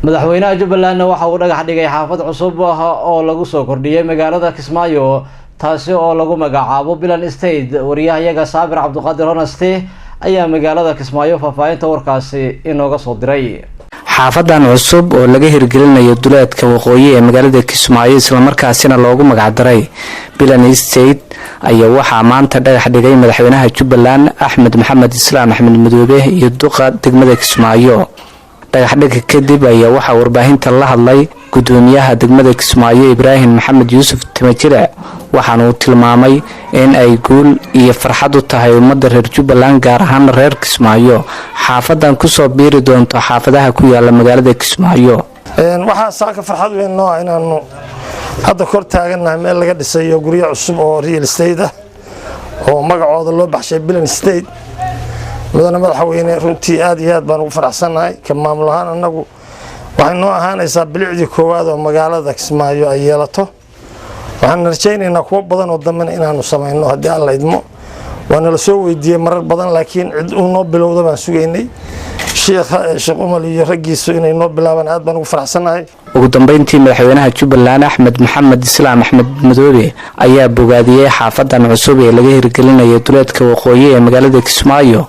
madaxweynaha Jubbaland waxa uu dhagax dhigay xaafad cusub oo lagu soo kordhiyay magaalada Kismaayo taasi oo lagu magacaabo Bilan Estate. wariyahayaga Saabir Cabduqaadir Honesty ayaa magaalada Kismaayo faahfaahinta warkaasi inooga soo diray. xaafadan cusub oo laga hirgelinayo duleedka waqooyi ee magaalada Kismaayo isla markaasina loogu magac daray Bilan Estate ayaa waxa maanta dhagax dhigay madaxweynaha Jubbaland Axmed Maxamed Islaam Axmed Madoobe iyo duqa degmada Kismaayo. dhagax dhigka kadib ayaa waxa warbaahinta la hadlay gudoomiyaha degmada Kismaayo Ibraahim Maxamed Yuusuf Timajile waxaana uu tilmaamay in ay guul iyo farxad u tahay ummadda reer Jubbaland gaar ahaan reer Kismaayo xaafadan ku soo biiri doonto xaafadaha ku yaala magaalada Kismaayo. waxa saaka farxad weyn noo inaanu hadda kor taaganahay meel laga dhisayo guryo cusub oo real estate ah oo magacooda loo baxshay Bilan Estate. mudana madaxweyne runtii aad iyo aad baan ugu faraxsanahay ka maamul ahaan anagu waxay noo ahaanaysaa bilicdii koowaad oo magaalada Kismaayo ay yeelato. waxaan rajaynaynaa kuwa badan oo dambe inaanu sameeyno haddii alla idmo. waana la soo weydiiyay marar badan laakiin cid uu noo bilowdo baan sugaynay sheekh Umar iyo ragiisu inay noo bilaabaan aad baan ugu faraxsanahay. ugu dambeyntii madaxweynaha Jubbaland Axmed Maxamed Islaam Axmed Madoobe ayaa bogaadiyay xaafadan cusub ee laga hirgelinayo duleedka waqooyi ee magaalada Kismaayo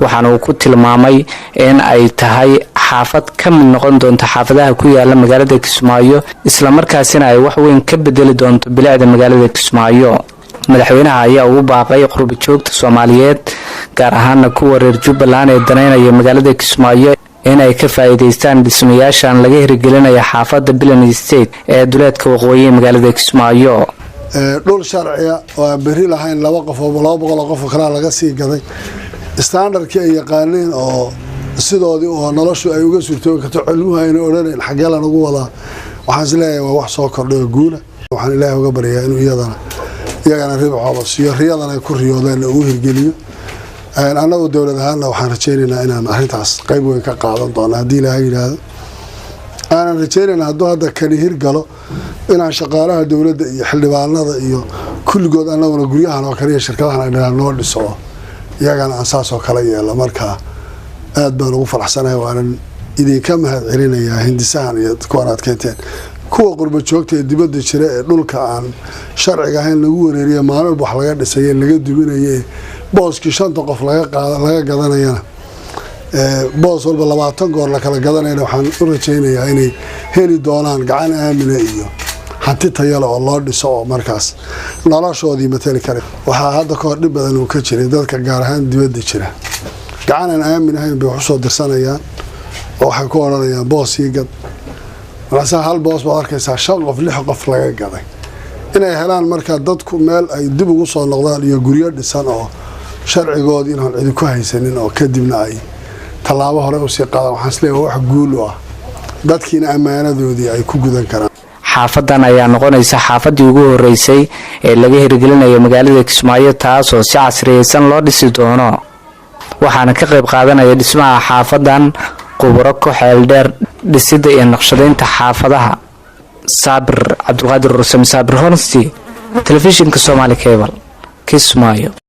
waxaana uu ku tilmaamay in ay tahay xaafad ka mid noqon doonto xaafadaha ku yaala magaalada Kismaayo isla markaasina ay wax weyn ka bedeli doonto bilicda magaalada Kismaayo. madaxweynaha ayaa ugu baaqay qurbo joogta Soomaaliyeed gaar ahaan kuwa reer Jubbaland ee daneynaya magaalada Kismaayo in ay ka faa'iideystaan dhismayaashan laga hirgelinayo xaafadda Bilan Estate ee duleedka waqooyi ee magaalada Kismaayo. dhul sharciya oo bari lahayn 200 qof kala laga sii gaday standardkii ay yaqaaneen oo sidoodii oo noloshu ay uga suurtoobi karto cilmuhu ayna oraneen xagee la ugu wada waxaan isleeyahay waa wax soo kordhay guula. waxaan Ilaahay uga baryaa inuu iyagana ribxooda siiyo riyadan ay ku riyoodeen uu hirgeliyo. anagu dawlad ahaanna waxaan rajaynaynaa inaan arrintaas qayb weyn ka qaadan doono haddii Ilaahay yiraahdo. aanan rajaynaynaa hadduu hadda kani hirgalo inaan shaqaalaha dawladda iyo xildhibaanada iyo kulligood anaguna guryahan oo kaliya shirkadahan ay noo dhiso iyagana aan saas oo kala yeelo. marka aad baan ugu faraxsanahay waanan idinka mahad celinayaa hindisahan iyo kuwan aad keenteen. kuwa qurbo joogta ee dibadda jira ee dhulka aan sharciga ahayn lagu wareeriyo maalin wax laga dhisay laga duminayo booski 5 qof laga gadanayana boos walba 20 goor la kala gadanayna waxaan u rajaynayaa inay heli doonaan gacan aamina iyo hanti tayo leh oo loo dhiso oo markaas noloshoodii matali kara. waxaa hadda ka hor dhib badan oo ka jiray dadka gaar ahaan dibadda jira gacan aan aamin ahayn bay wax soo dirsanayaan oo waxay ku oranayaan boosiga marka hal boos baad arkaysaa 5 qof 6 qof laga gaday inay helaan marka dadku meel ay dib ugu soo noqdaan iyo guryo dhisan oo sharcigood inaan cid ku haysanin oo kadibna ay talaabo hore u sii qaadaan. waxaan isleeyahay wax guul u ah dadkiina amaanadoodii ay ku gudan karaan. xaafadan ayaa noqonaysa xaafadii ugu horeysay ee laga hirgelinayo magaalada Kismaayo taas oo si casriyeysan loo dhisi doono waxaana ka qayb qaadanaya dhismaha xaafadan khubaro ku xeel dheer dhisida iyo naqshadeynta xaafadaha. Saabir Cabduqaadir Honesty, Telefishinka Somali Cable, Kismaayo.